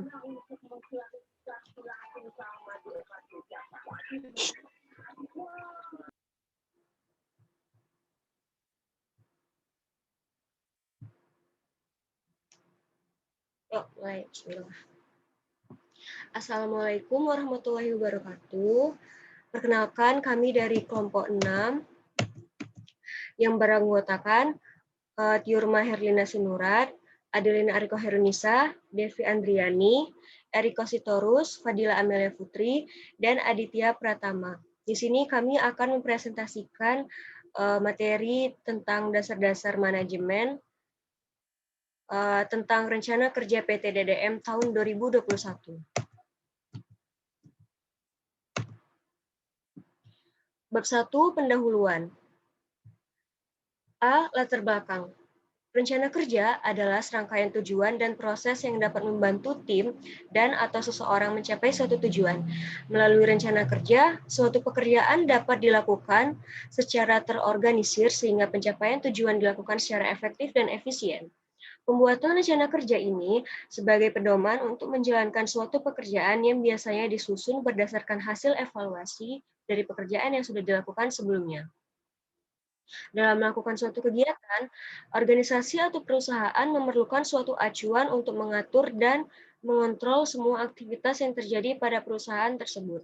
Mulai. Assalamualaikum warahmatullahi wabarakatuh. Perkenalkan, kami dari kelompok 6 yang beranggotakan Tiurma Herlina Sinurat, Adelina Ariko Herunisa, Devi Andriani, Eriko Sitorus, Fadila Amelia Putri, dan Aditya Pratama. Di sini kami akan mempresentasikan materi tentang dasar-dasar manajemen tentang rencana kerja PT DDM tahun 2021. Bab 1, pendahuluan. A. Latar belakang. Rencana kerja adalah serangkaian tujuan dan proses yang dapat membantu tim dan atau seseorang mencapai suatu tujuan. Melalui rencana kerja, suatu pekerjaan dapat dilakukan secara terorganisir sehingga pencapaian tujuan dilakukan secara efektif dan efisien. Pembuatan rencana kerja ini sebagai pedoman untuk menjalankan suatu pekerjaan yang biasanya disusun berdasarkan hasil evaluasi dari pekerjaan yang sudah dilakukan sebelumnya. Dalam melakukan suatu kegiatan, organisasi atau perusahaan memerlukan suatu acuan untuk mengatur dan mengontrol semua aktivitas yang terjadi pada perusahaan tersebut.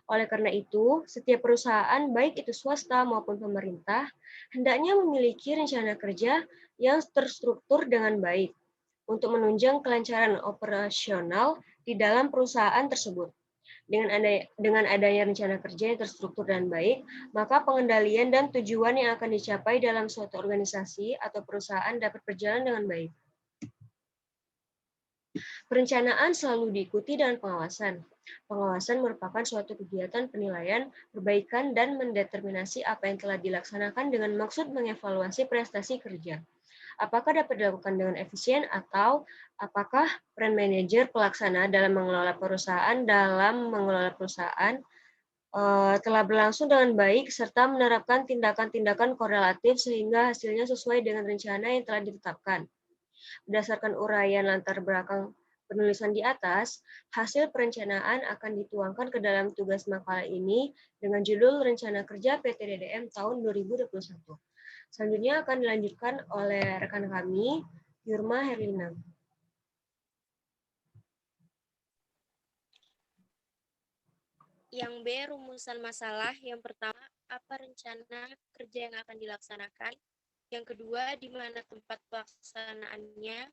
Oleh karena itu, setiap perusahaan, baik itu swasta maupun pemerintah, hendaknya memiliki rencana kerja yang terstruktur dengan baik untuk menunjang kelancaran operasional di dalam perusahaan tersebut. Dengan adanya rencana kerja yang terstruktur dan baik, maka pengendalian dan tujuan yang akan dicapai dalam suatu organisasi atau perusahaan dapat berjalan dengan baik. Perencanaan selalu diikuti dengan pengawasan. Pengawasan merupakan suatu kegiatan penilaian, perbaikan, dan mendeterminasi apa yang telah dilaksanakan dengan maksud mengevaluasi prestasi kerja. Apakah dapat dilakukan dengan efisien atau apakah peran manajer pelaksana dalam mengelola perusahaan telah berlangsung dengan baik serta menerapkan tindakan-tindakan korelatif sehingga hasilnya sesuai dengan rencana yang telah ditetapkan. Berdasarkan uraian latar belakang penulisan di atas, hasil perencanaan akan dituangkan ke dalam tugas makalah ini dengan judul Rencana Kerja PT DDM tahun 2021. Selanjutnya akan dilanjutkan oleh rekan kami, Yurma Herlina. Yang B, rumusan masalah. Yang pertama, apa rencana kerja yang akan dilaksanakan? Yang kedua, di mana tempat pelaksanaannya?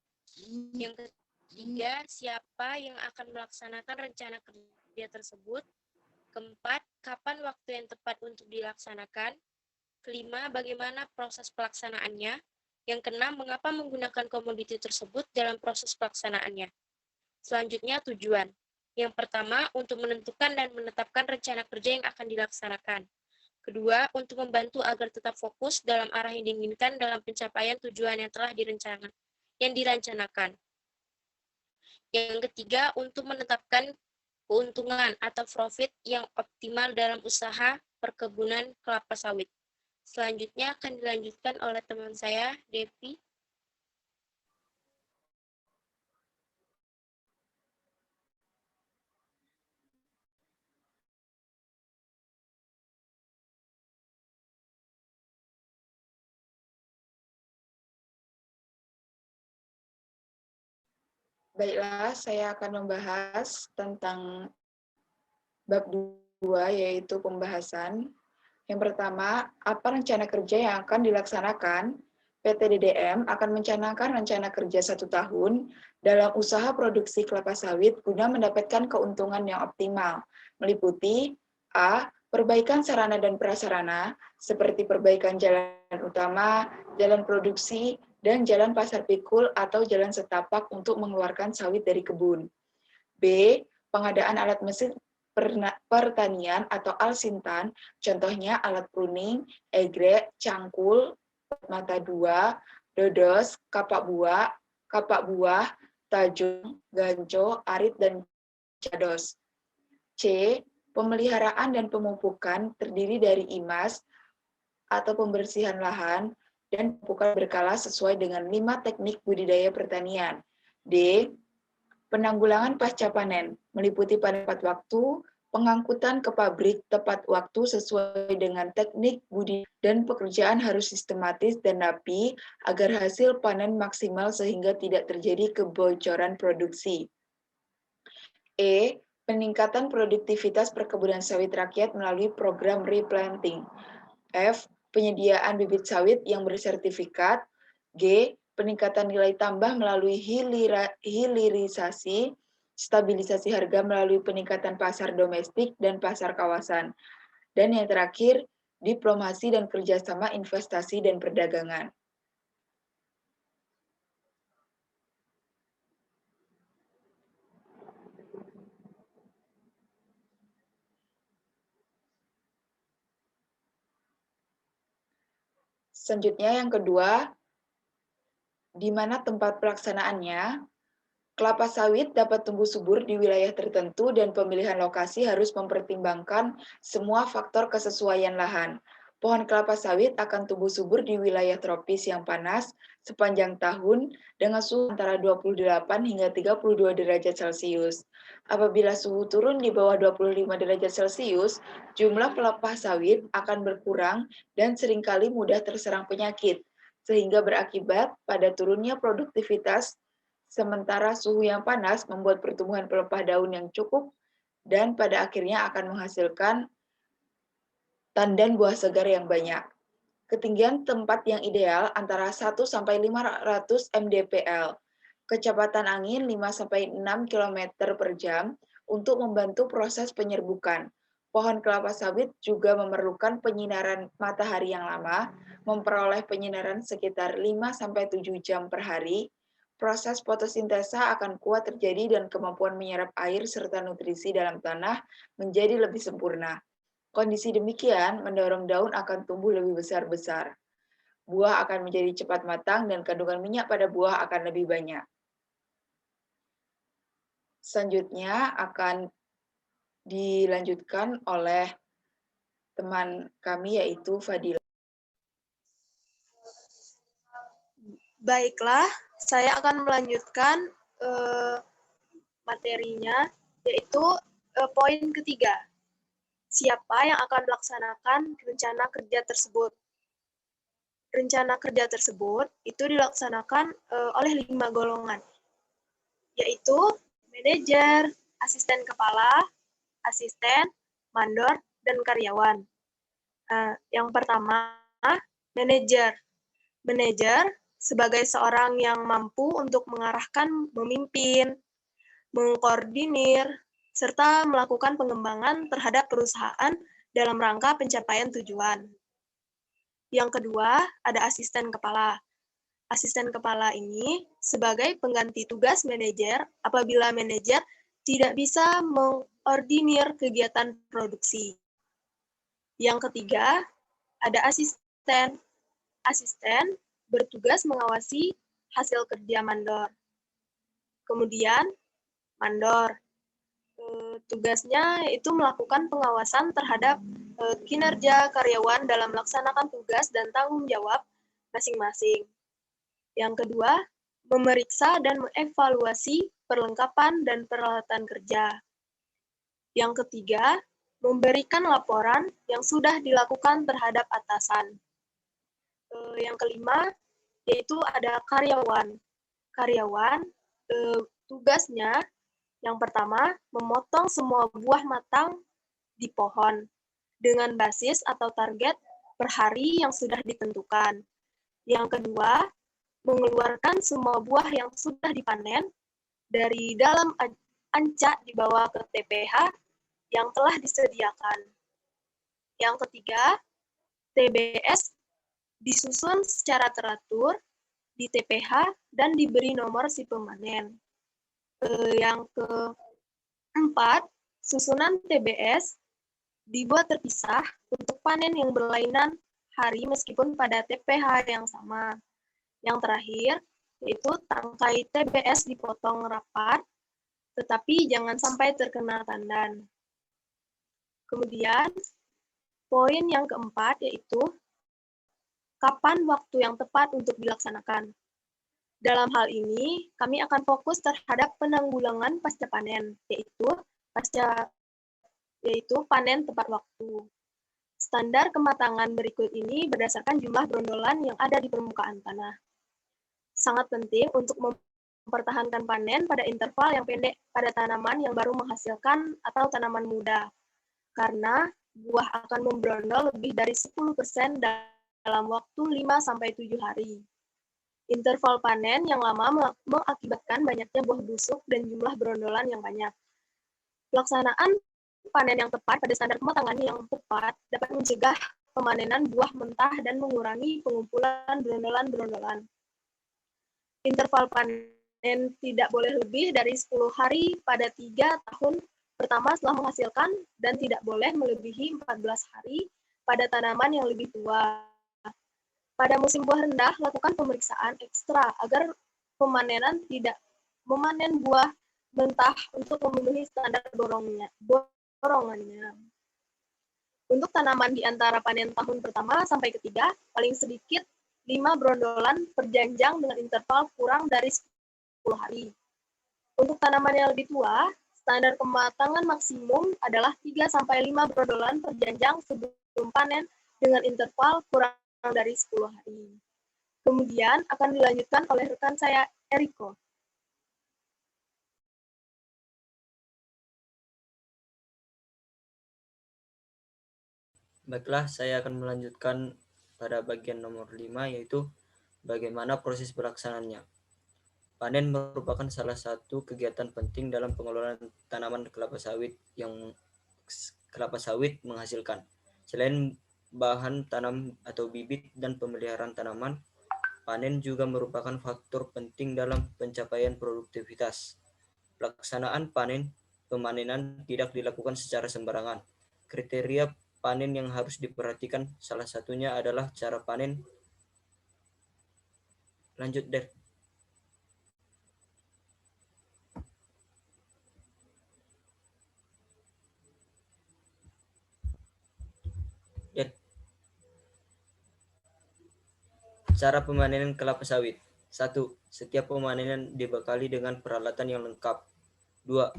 Yang ketiga, siapa yang akan melaksanakan rencana kerja tersebut? Keempat, kapan waktu yang tepat untuk dilaksanakan? Kelima, bagaimana proses pelaksanaannya? Yang keenam, mengapa menggunakan komoditi tersebut dalam proses pelaksanaannya? Selanjutnya, tujuan. Yang pertama, untuk menentukan dan menetapkan rencana kerja yang akan dilaksanakan. Kedua, untuk membantu agar tetap fokus dalam arah yang diinginkan dalam pencapaian tujuan yang telah dirancanakan. Yang ketiga, untuk menetapkan keuntungan atau profit yang optimal dalam usaha perkebunan kelapa sawit. Selanjutnya akan dilanjutkan oleh teman saya, Devi. Baiklah, saya akan membahas tentang bab 2, yaitu pembahasan. Yang pertama, apa rencana kerja yang akan dilaksanakan? PT DDM akan mencanangkan rencana kerja 1 tahun dalam usaha produksi kelapa sawit guna mendapatkan keuntungan yang optimal, meliputi A. Perbaikan sarana dan prasarana, seperti perbaikan jalan utama, jalan produksi, dan jalan pasar pikul atau jalan setapak untuk mengeluarkan sawit dari kebun. B. Pengadaan alat mesin pertanian atau alsintan, contohnya alat pruning, egrek, cangkul, mata dua, dodos, kapak buah, tajung, ganco, arit, dan cados. C. Pemeliharaan dan pemupukan terdiri dari IMAS atau pembersihan lahan dan pemupukan berkala sesuai dengan 5 teknik budidaya pertanian. D. Penanggulangan pasca panen meliputi pada tepat waktu, pengangkutan ke pabrik tepat waktu sesuai dengan teknik budidaya, dan pekerjaan harus sistematis dan rapi agar hasil panen maksimal sehingga tidak terjadi kebocoran produksi. E. Peningkatan produktivitas perkebunan sawit rakyat melalui program replanting. F. Penyediaan bibit sawit yang bersertifikat. G. Peningkatan nilai tambah melalui hilirisasi, stabilisasi harga melalui peningkatan pasar domestik dan pasar kawasan. Dan yang terakhir, diplomasi dan kerjasama investasi dan perdagangan. Selanjutnya yang kedua, di mana tempat pelaksanaannya. Kelapa sawit dapat tumbuh subur di wilayah tertentu dan pemilihan lokasi harus mempertimbangkan semua faktor kesesuaian lahan. Pohon kelapa sawit akan tumbuh subur di wilayah tropis yang panas sepanjang tahun dengan suhu antara 28 hingga 32 derajat Celcius. Apabila suhu turun di bawah 25 derajat Celcius, jumlah kelapa sawit akan berkurang dan seringkali mudah terserang penyakit, sehingga berakibat pada turunnya produktivitas. Sementara suhu yang panas membuat pertumbuhan pelepah daun yang cukup dan pada akhirnya akan menghasilkan tandan buah segar yang banyak. Ketinggian tempat yang ideal antara 1 sampai 500 mdpl. Kecepatan angin 5 sampai 6 km per jam untuk membantu proses penyerbukan. Pohon kelapa sawit juga memerlukan penyinaran matahari yang lama, memperoleh penyinaran sekitar 5 sampai 7 jam per hari. Proses fotosintesa akan kuat terjadi dan kemampuan menyerap air serta nutrisi dalam tanah menjadi lebih sempurna. Kondisi demikian mendorong daun akan tumbuh lebih besar-besar. Buah akan menjadi cepat matang dan kandungan minyak pada buah akan lebih banyak. Selanjutnya akan dilanjutkan oleh teman kami yaitu Fadila. Baiklah, saya akan melanjutkan materinya, yaitu poin ketiga. Siapa yang akan melaksanakan rencana kerja tersebut? Rencana kerja tersebut itu dilaksanakan oleh 5 golongan, yaitu manajer, asisten kepala, asisten, mandor, dan karyawan. Yang pertama, manajer. Manajer sebagai seorang yang mampu untuk mengarahkan, memimpin, mengkoordinir, serta melakukan pengembangan terhadap perusahaan dalam rangka pencapaian tujuan. Yang kedua, ada asisten kepala. Asisten kepala ini sebagai pengganti tugas manajer apabila manajer tidak bisa mengordinir kegiatan produksi. Yang ketiga, ada asisten. Asisten bertugas mengawasi hasil kerja mandor. Kemudian, mandor. Tugasnya itu melakukan pengawasan terhadap kinerja karyawan dalam melaksanakan tugas dan tanggung jawab masing-masing. Yang kedua, memeriksa dan mengevaluasi perlengkapan dan peralatan kerja. Yang ketiga, memberikan laporan yang sudah dilakukan terhadap atasan. Yang kelima, yaitu ada karyawan. Karyawan, tugasnya yang pertama, memotong semua buah matang di pohon dengan basis atau target per hari yang sudah ditentukan. Yang kedua, mengeluarkan semua buah yang sudah dipanen dari dalam ancak dibawa ke TPH yang telah disediakan. Yang ketiga, TBS disusun secara teratur di TPH dan diberi nomor si pemanen. Yang keempat, susunan TBS dibuat terpisah untuk panen yang berlainan hari meskipun pada TPH yang sama. Yang terakhir, yaitu tangkai TBS dipotong rapat, tetapi jangan sampai terkena tandan. Kemudian, poin yang keempat yaitu kapan waktu yang tepat untuk dilaksanakan. Dalam hal ini, kami akan fokus terhadap penanggulangan pasca panen, yaitu panen tepat waktu. Standar kematangan berikut ini berdasarkan jumlah brondolan yang ada di permukaan tanah. Sangat penting untuk mempertahankan panen pada interval yang pendek pada tanaman yang baru menghasilkan atau tanaman muda, karena buah akan membrondol lebih dari 10% dalam waktu 5-7 hari. Interval panen yang lama mengakibatkan banyaknya buah busuk dan jumlah brondolan yang banyak. Pelaksanaan panen yang tepat pada standar kematangan yang tepat dapat mencegah pemanenan buah mentah dan mengurangi pengumpulan brondolan-brondolan. Interval panen tidak boleh lebih dari 10 hari pada 3 tahun pertama setelah menghasilkan dan tidak boleh melebihi 14 hari pada tanaman yang lebih tua. Pada musim buah rendah, lakukan pemeriksaan ekstra agar pemanenan tidak memanen buah mentah untuk memenuhi standar borongannya. Untuk tanaman di antara panen tahun pertama sampai ketiga, paling sedikit 5 brondolan per janjang dengan interval kurang dari 10 hari. Untuk tanaman yang lebih tua, standar kematangan maksimum adalah 3-5 brondolan per janjang sebelum panen dengan interval kurang dari 10 hari. Kemudian akan dilanjutkan oleh rekan saya, Eriko. Baiklah, saya akan melanjutkan pada bagian nomor 5, yaitu bagaimana proses pelaksanaannya. Panen merupakan salah satu kegiatan penting dalam pengelolaan tanaman kelapa sawit yang kelapa sawit menghasilkan. Selain bahan tanam atau bibit dan pemeliharaan tanaman, panen juga merupakan faktor penting dalam pencapaian produktivitas. Pelaksanaan pemanenan tidak dilakukan secara sembarangan. Kriteria panen yang harus diperhatikan salah satunya adalah cara panen. Lanjut, Der. Cara pemanenan kelapa sawit. 1. Setiap pemanenan dibekali dengan peralatan yang lengkap. 2.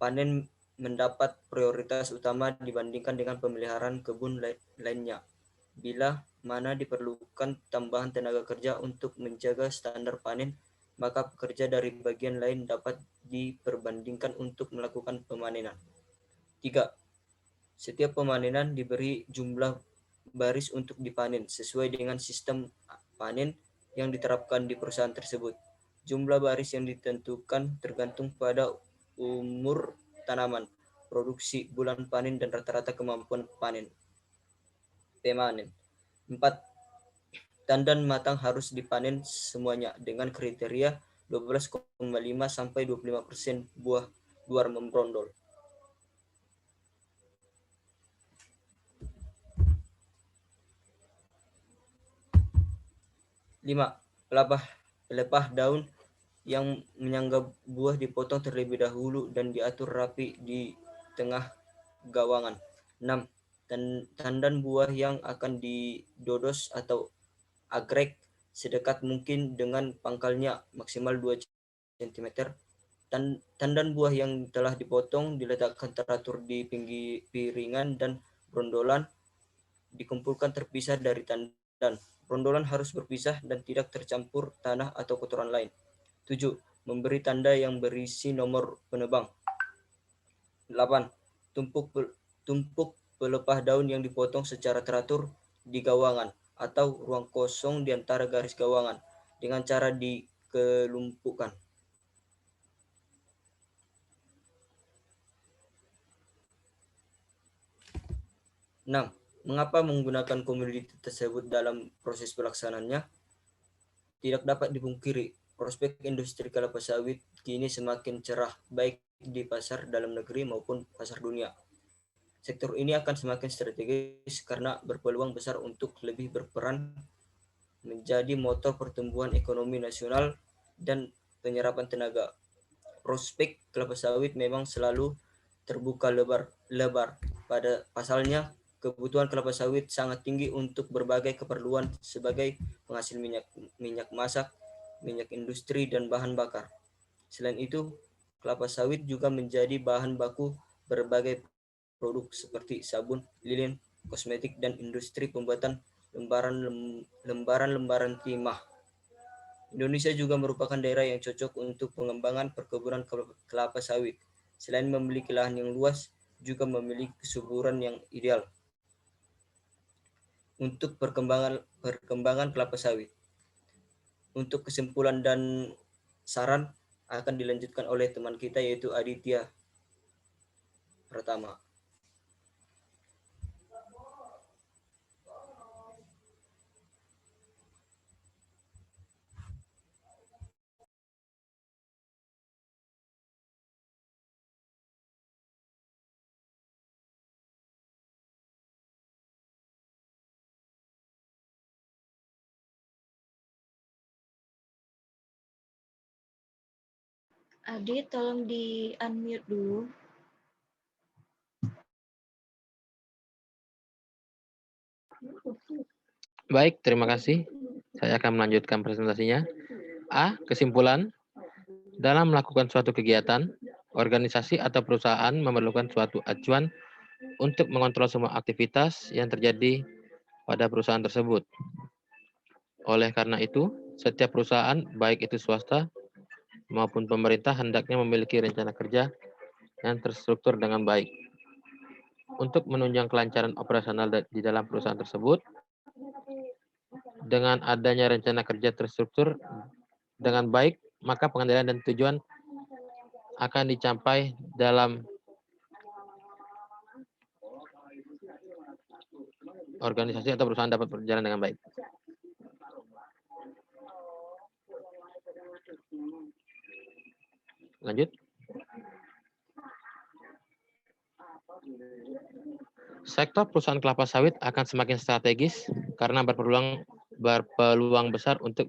Panen mendapat prioritas utama dibandingkan dengan pemeliharaan kebun lainnya. Bila mana diperlukan tambahan tenaga kerja untuk menjaga standar panen, maka pekerja dari bagian lain dapat diperbandingkan untuk melakukan pemanenan. 3. Setiap pemanenan diberi jumlah baris untuk dipanen sesuai dengan sistem panen yang diterapkan di perusahaan tersebut. Jumlah baris yang ditentukan tergantung pada umur tanaman, produksi, bulan panen, dan rata-rata kemampuan pemanen. 4. Tandan matang harus dipanen semuanya dengan kriteria 12,5-25% buah luar membrondol. 5. Pelepah daun yang menyangga buah dipotong terlebih dahulu dan diatur rapi di tengah gawangan. 6. Tandan buah yang akan didodos atau agrek sedekat mungkin dengan pangkalnya, maksimal 2 cm. Tandan buah yang telah dipotong diletakkan teratur di pinggir piringan dan brondolan dikumpulkan terpisah dari tandan. Brondolan harus berpisah dan tidak tercampur tanah atau kotoran lain. 7. Memberi tanda yang berisi nomor penebang. 8. Tumpuk pelepah daun yang dipotong secara teratur di gawangan atau ruang kosong di antara garis gawangan dengan cara dikelumpukan. 6. Mengapa menggunakan komoditi tersebut dalam proses pelaksanaannya? Tidak dapat dipungkiri, prospek industri kelapa sawit kini semakin cerah, baik di pasar dalam negeri maupun pasar dunia. Sektor ini akan semakin strategis karena berpeluang besar untuk lebih berperan menjadi motor pertumbuhan ekonomi nasional dan penyerapan tenaga. Prospek kelapa sawit memang selalu terbuka lebar. Pada pasalnya, kebutuhan kelapa sawit sangat tinggi untuk berbagai keperluan sebagai penghasil minyak masak, minyak industri, dan bahan bakar. Selain itu, kelapa sawit juga menjadi bahan baku berbagai produk seperti sabun, lilin, kosmetik, dan industri pembuatan lembaran-lembaran timah. Indonesia juga merupakan daerah yang cocok untuk pengembangan perkebunan kelapa sawit. Selain memiliki lahan yang luas, juga memiliki kesuburan yang ideal untuk perkembangan kelapa sawit. Untuk kesimpulan dan saran akan dilanjutkan oleh teman kita yaitu Aditya Pratama. Adit, tolong di-unmute dulu. Baik, terima kasih. Saya akan melanjutkan presentasinya. A. Kesimpulan. Dalam melakukan suatu kegiatan, organisasi atau perusahaan memerlukan suatu acuan untuk mengontrol semua aktivitas yang terjadi pada perusahaan tersebut. Oleh karena itu, setiap perusahaan, baik itu swasta maupun pemerintah, hendaknya memiliki rencana kerja yang terstruktur dengan baik. Untuk menunjang kelancaran operasional di dalam perusahaan tersebut, dengan adanya rencana kerja terstruktur dengan baik, maka pengendalian dan tujuan akan dicapai dalam organisasi atau perusahaan dapat berjalan dengan baik. Lanjut. Sektor perusahaan kelapa sawit akan semakin strategis karena berpeluang besar untuk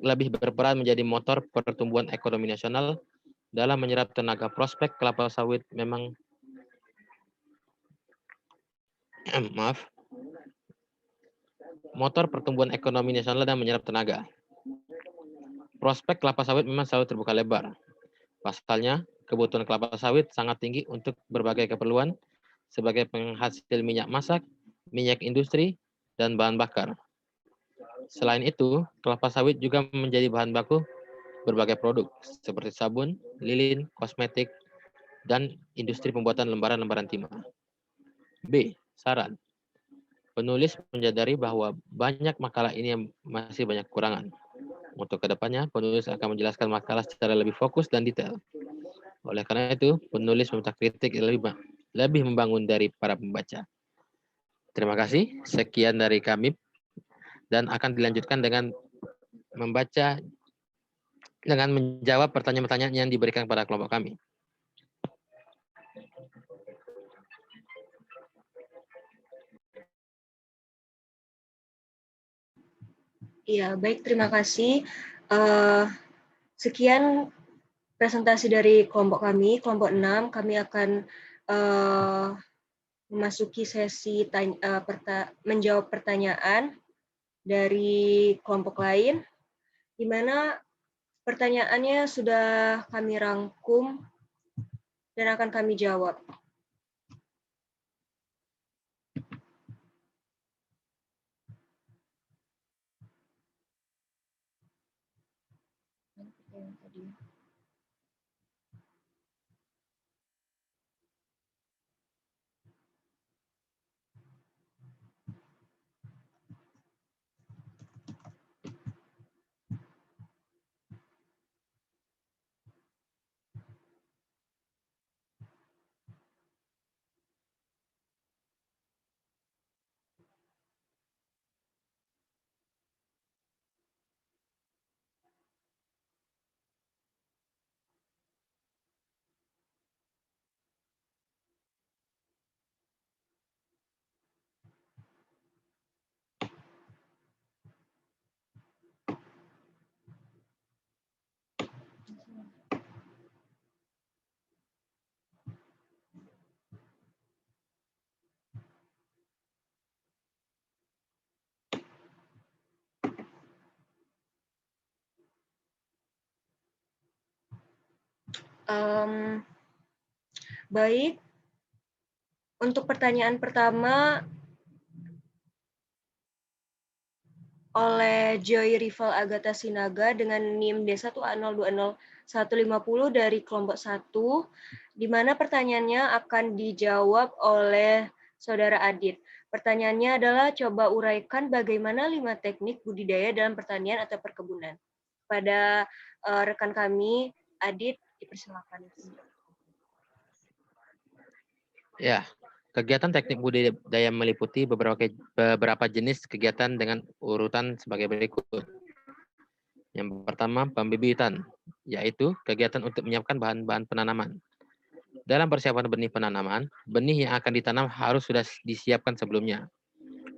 lebih berperan menjadi motor pertumbuhan ekonomi nasional dalam menyerap tenaga. Prospek kelapa sawit memang motor pertumbuhan ekonomi nasional dan menyerap tenaga. Prospek kelapa sawit memang selalu terbuka lebar. Pasalnya, kebutuhan kelapa sawit sangat tinggi untuk berbagai keperluan sebagai penghasil minyak masak, minyak industri, dan bahan bakar. Selain itu, kelapa sawit juga menjadi bahan baku berbagai produk seperti sabun, lilin, kosmetik, dan industri pembuatan lembaran-lembaran timah. B. Saran. Penulis menyadari bahwa banyak makalah ini yang masih banyak kekurangan. Untuk kedepannya, penulis akan menjelaskan makalah secara lebih fokus dan detail. Oleh karena itu, penulis meminta kritik yang lebih membangun dari para pembaca. Terima kasih. Sekian dari kami dan akan dilanjutkan dengan menjawab pertanyaan-pertanyaan yang diberikan kepada kelompok kami. Iya, baik, terima kasih. Sekian presentasi dari kelompok kami, kelompok 6. Kami akan memasuki sesi menjawab pertanyaan dari kelompok lain, di mana pertanyaannya sudah kami rangkum dan akan kami jawab. Baik, untuk pertanyaan pertama oleh Joy Rival Agatha Sinaga dengan NIM D1A020150 dari kelompok 1, di mana pertanyaannya akan dijawab oleh Saudara Adit. Pertanyaannya adalah coba uraikan bagaimana 5 teknik budidaya dalam pertanian atau perkebunan. Pada rekan kami, Adit, dipersilakan. Ya, kegiatan teknik budidaya meliputi beberapa jenis kegiatan dengan urutan sebagai berikut. Yang pertama, pembibitan, yaitu kegiatan untuk menyiapkan bahan-bahan penanaman. Dalam persiapan benih penanaman, benih yang akan ditanam harus sudah disiapkan sebelumnya.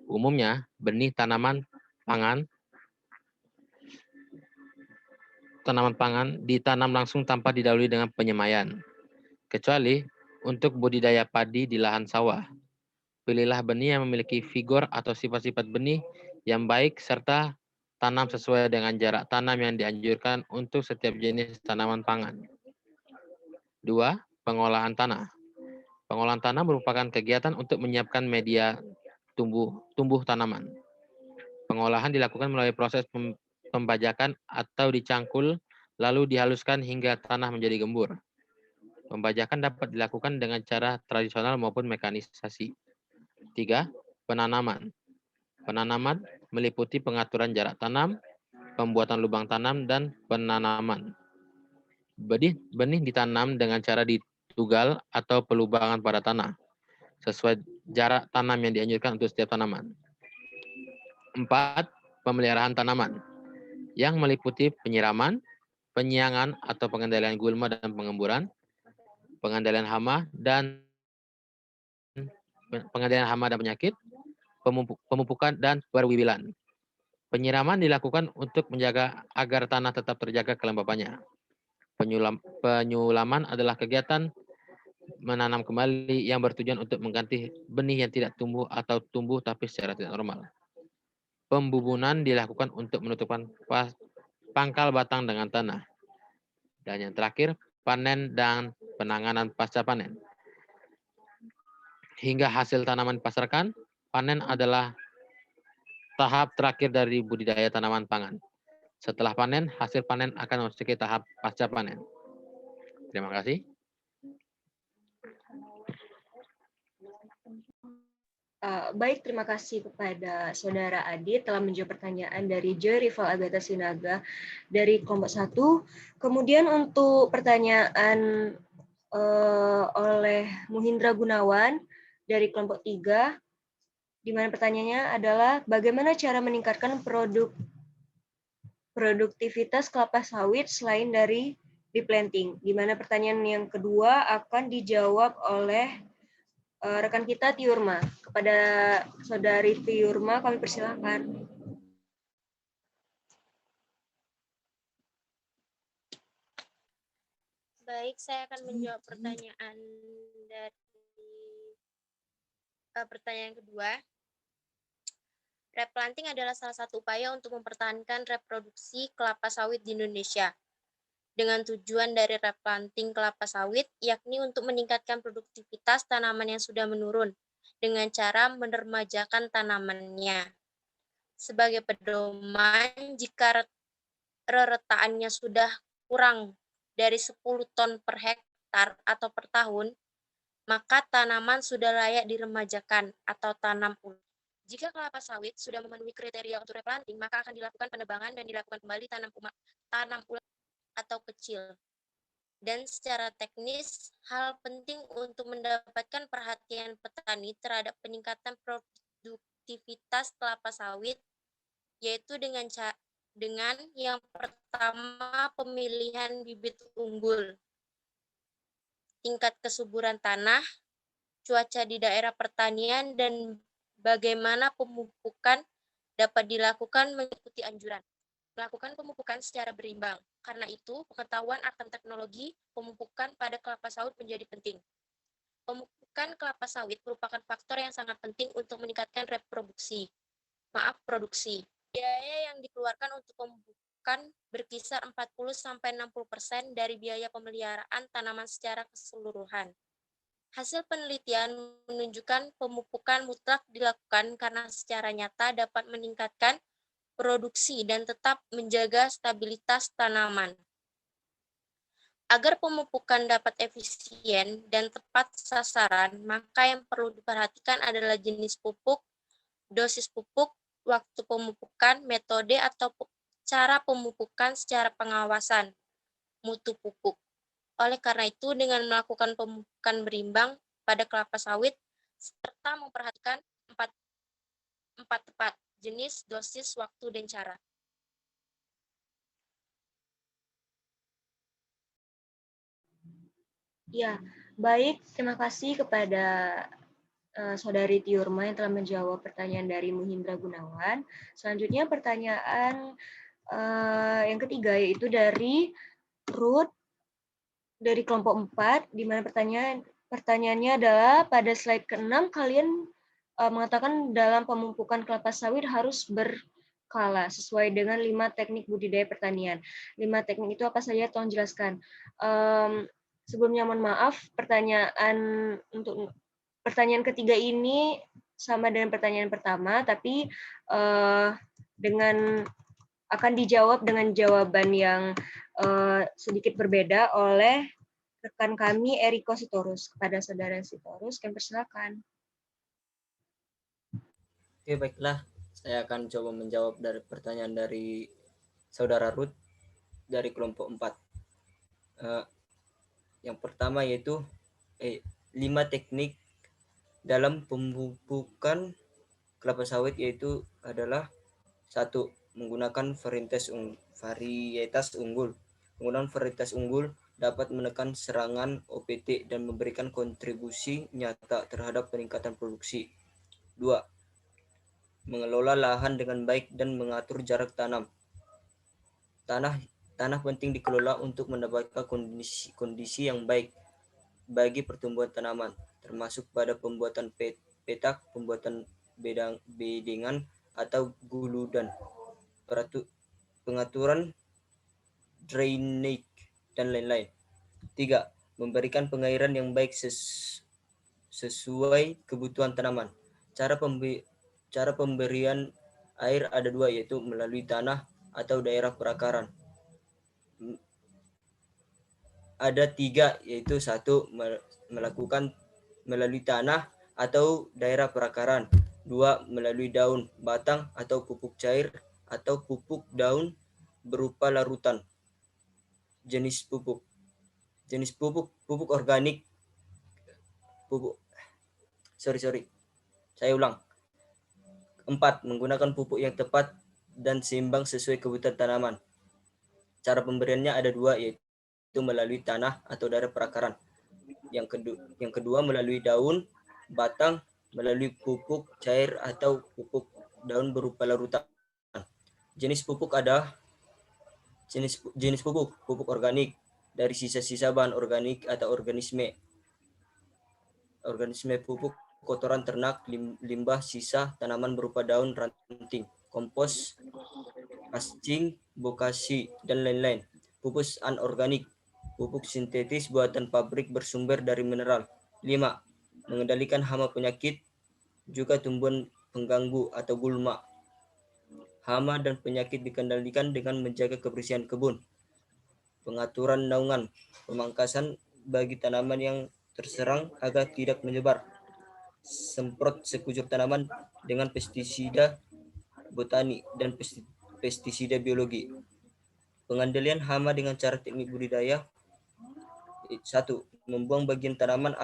Umumnya, benih tanaman pangan ditanam langsung tanpa didahului dengan penyemaian. Kecuali untuk budidaya padi di lahan sawah. Pilihlah benih yang memiliki vigor atau sifat-sifat benih yang baik serta tanam sesuai dengan jarak tanam yang dianjurkan untuk setiap jenis tanaman pangan. 2. Pengolahan tanah. Pengolahan tanah merupakan kegiatan untuk menyiapkan media tumbuh tanaman. Pengolahan dilakukan melalui proses pembajakan atau dicangkul lalu dihaluskan hingga tanah menjadi gembur. Pembajakan dapat dilakukan dengan cara tradisional maupun mekanisasi. 3. Penanaman. Penanaman meliputi pengaturan jarak tanam, pembuatan lubang tanam, dan penanaman. Benih ditanam dengan cara ditugal atau pelubangan pada tanah, sesuai jarak tanam yang dianjurkan untuk setiap tanaman. 4. Pemeliharaan tanaman, yang meliputi penyiraman, penyiangan atau pengendalian gulma dan pengemburan, pengendalian hama dan penyakit, pemupukan, dan perwibilan. Penyiraman dilakukan untuk menjaga agar tanah tetap terjaga kelembapannya. Penyulaman adalah kegiatan menanam kembali yang bertujuan untuk mengganti benih yang tidak tumbuh atau tumbuh tapi secara tidak normal. Pembubunan dilakukan untuk menutupkan pangkal batang dengan tanah. Dan yang terakhir, panen dan penanganan pasca panen. Hingga hasil tanaman dipasarkan, panen adalah tahap terakhir dari budidaya tanaman pangan. Setelah panen, hasil panen akan memasuki tahap pasca panen. Terima kasih. Baik, terima kasih kepada Saudara Adit telah menjawab pertanyaan dari Joy Rival Agatha Sinaga dari kelompok 1. Kemudian untuk pertanyaan oleh Muhindra Gunawan dari kelompok 3, di mana pertanyaannya adalah bagaimana cara meningkatkan produktivitas kelapa sawit selain dari replanting, di mana pertanyaan yang kedua akan dijawab oleh rekan kita Tiurma. Kepada Saudari Tiurma kami persilahkan. Baik, saya akan menjawab pertanyaan dari pertanyaan kedua. Replanting adalah salah satu upaya untuk mempertahankan reproduksi kelapa sawit di Indonesia. Dengan tujuan dari replanting kelapa sawit, yakni untuk meningkatkan produktivitas tanaman yang sudah menurun, dengan cara menermajakan tanamannya. Sebagai pedoman, jika reretaannya sudah kurang dari 10 ton per hektar atau per tahun, maka tanaman sudah layak diremajakan atau tanam ulang. Jika kelapa sawit sudah memenuhi kriteria untuk replanting, maka akan dilakukan penebangan dan dilakukan kembali tanam ulang atau kecil. Dan secara teknis, hal penting untuk mendapatkan perhatian petani terhadap peningkatan produktivitas kelapa sawit, yaitu dengan yang pertama pemilihan bibit unggul, tingkat kesuburan tanah, cuaca di daerah pertanian, dan bagaimana pemupukan dapat dilakukan mengikuti anjuran. Melakukan pemupukan secara berimbang. Karena itu, pengetahuan akan teknologi pemupukan pada kelapa sawit menjadi penting. Pemupukan kelapa sawit merupakan faktor yang sangat penting untuk meningkatkan produksi. Biaya yang dikeluarkan untuk memakan berkisar 40-60% dari biaya pemeliharaan tanaman secara keseluruhan. Hasil penelitian menunjukkan pemupukan mutlak dilakukan karena secara nyata dapat meningkatkan produksi dan tetap menjaga stabilitas tanaman. Agar pemupukan dapat efisien dan tepat sasaran, maka yang perlu diperhatikan adalah jenis pupuk, dosis pupuk, waktu pemupukan, metode atau cara pemupukan secara pengawasan, mutu pupuk. Oleh karena itu, dengan melakukan pemupukan berimbang pada kelapa sawit, serta memperhatikan empat tepat, jenis, dosis, waktu, dan cara. Ya, baik. Terima kasih kepada Saudari Tiurma yang telah menjawab pertanyaan dari Muhindra Gunawan. Selanjutnya pertanyaan yang ketiga, yaitu dari Ruth dari kelompok 4, di mana pertanyaannya adalah pada slide ke-6 kalian mengatakan dalam pemupukan kelapa sawit harus berkala sesuai dengan 5 teknik budidaya pertanian. 5 teknik itu apa saja? Tolong jelaskan. Sebelumnya mohon maaf, pertanyaan ketiga ini sama dengan pertanyaan pertama, tapi dengan akan dijawab dengan jawaban yang sedikit berbeda oleh rekan kami Eriko Sitorus. Kepada Saudara Sitorus, kami persilakan. Oke, baiklah. Saya akan coba menjawab dari pertanyaan dari Saudara Ruth dari kelompok 4. Yang pertama yaitu 5 teknik dalam pemupukan kelapa sawit, yaitu adalah 1. Menggunakan varietas unggul. Penggunaan varietas unggul dapat menekan serangan OPT dan memberikan kontribusi nyata terhadap peningkatan produksi. 2. Mengelola lahan dengan baik dan mengatur jarak tanam. Tanah penting dikelola untuk mendapatkan kondisi yang baik bagi pertumbuhan tanaman, termasuk pada pembuatan petak, pembuatan bedengan atau guludan, pengaturan drainage, dan lain-lain. 3. Memberikan pengairan yang baik sesuai kebutuhan tanaman. Cara pemberian air ada 2, yaitu melalui tanah atau daerah perakaran. Ada 3, yaitu 1. Melakukan melalui tanah atau daerah perakaran. 2. Melalui daun, batang, atau pupuk cair atau pupuk daun berupa larutan. Jenis pupuk organik. Saya ulang. 4. Menggunakan pupuk yang tepat dan seimbang sesuai kebutuhan tanaman. Cara pemberiannya ada 2, yaitu melalui tanah atau daerah perakaran. Yang kedua melalui daun, batang, melalui pupuk cair atau pupuk daun berupa larutan. Jenis pupuk ada jenis pupuk organik dari sisa-sisa bahan organik atau organisme pupuk kotoran ternak, limbah sisa tanaman berupa daun, ranting, kompos, ascing, bokasi, dan lain-lain. Pupuk anorganik, pupuk sintetis buatan pabrik bersumber dari mineral. 5. Mengendalikan hama penyakit, juga tumbuhan pengganggu atau gulma. Hama dan penyakit dikendalikan dengan menjaga kebersihan kebun. Pengaturan naungan, pemangkasan bagi tanaman yang terserang agar tidak menyebar. Semprot sekujur tanaman dengan pestisida botani dan pestisida biologi. Pengendalian hama dengan cara teknik budidaya. 1. Membuang bagian tanaman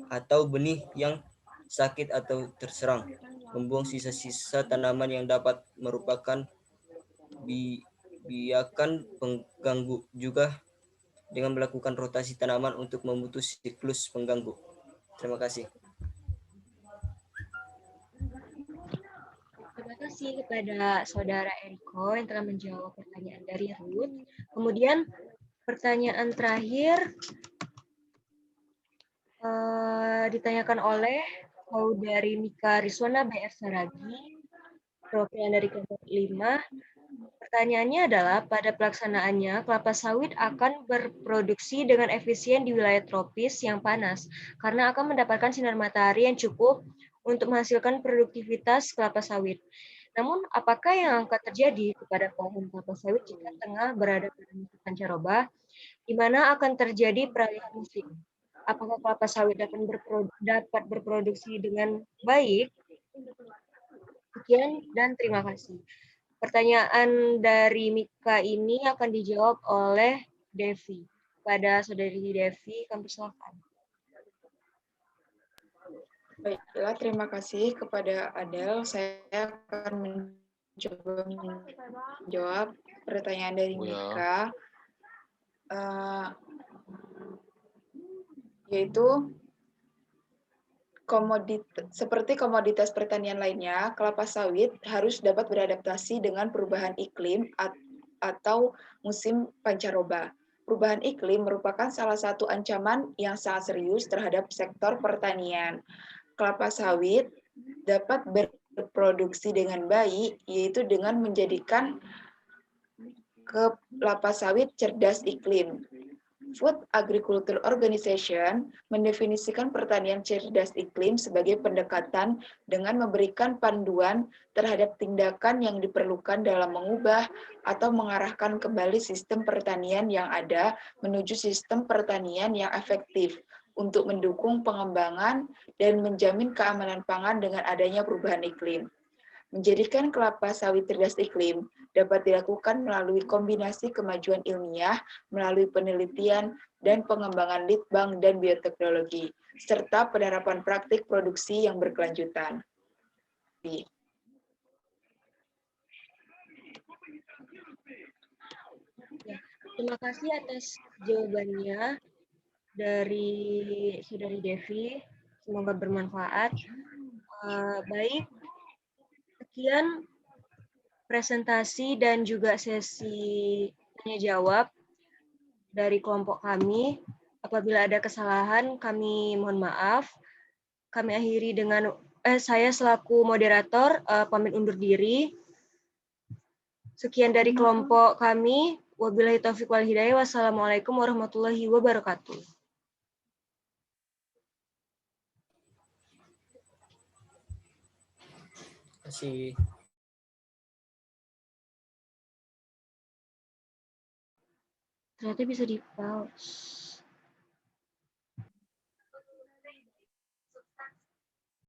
atau benih yang sakit atau terserang. Membuang sisa-sisa tanaman yang dapat merupakan biakan pengganggu, juga dengan melakukan rotasi tanaman untuk memutus siklus pengganggu. Terima kasih. Terima kasih kepada Saudara Eriko yang telah menjawab pertanyaan dari Ruth. Kemudian pertanyaan terakhir ditanyakan oleh Saudari Mika Riswana BR Saragi, perwakilan dari kelompok 5. Pertanyaannya adalah, pada pelaksanaannya, kelapa sawit akan berproduksi dengan efisien di wilayah tropis yang panas, karena akan mendapatkan sinar matahari yang cukup untuk menghasilkan produktivitas kelapa sawit. Namun, apakah yang akan terjadi kepada pohon kelapa sawit jika tengah berada pada musim pancaroba, di mana akan terjadi peralihan musim? Apakah kelapa sawit dapat berproduksi dengan baik? Sekian dan terima kasih. Pertanyaan dari Mika ini akan dijawab oleh Devi. Pada saudari Devi, kami persilakan. Baiklah, terima kasih kepada Adel. Saya akan mencoba menjawab pertanyaan dari Mika, yaitu seperti komoditas pertanian lainnya, kelapa sawit harus dapat beradaptasi dengan perubahan iklim atau musim pancaroba. Perubahan iklim merupakan salah satu ancaman yang sangat serius terhadap sektor pertanian. Kelapa sawit dapat berproduksi dengan baik, yaitu dengan menjadikan kelapa sawit cerdas iklim. Food Agriculture Organization mendefinisikan pertanian cerdas iklim sebagai pendekatan dengan memberikan panduan terhadap tindakan yang diperlukan dalam mengubah atau mengarahkan kembali sistem pertanian yang ada menuju sistem pertanian yang efektif untuk mendukung pengembangan dan menjamin keamanan pangan dengan adanya perubahan iklim. Menjadikan kelapa sawit cerdas iklim dapat dilakukan melalui kombinasi kemajuan ilmiah, melalui penelitian dan pengembangan litbang dan bioteknologi, serta penerapan praktik produksi yang berkelanjutan. Terima kasih atas jawabannya dari saudari Devi. Semoga bermanfaat. Baik, sekian presentasi dan juga sesi tanya jawab dari kelompok kami. Apabila ada kesalahan, kami mohon maaf. Kami akhiri dengan saya selaku moderator pamit undur diri. Sekian dari kelompok kami. Wabillahi taufiq wal hidayah. Wassalamualaikum warahmatullahi wabarakatuh. Terima kasih. Ternyata bisa di-pause.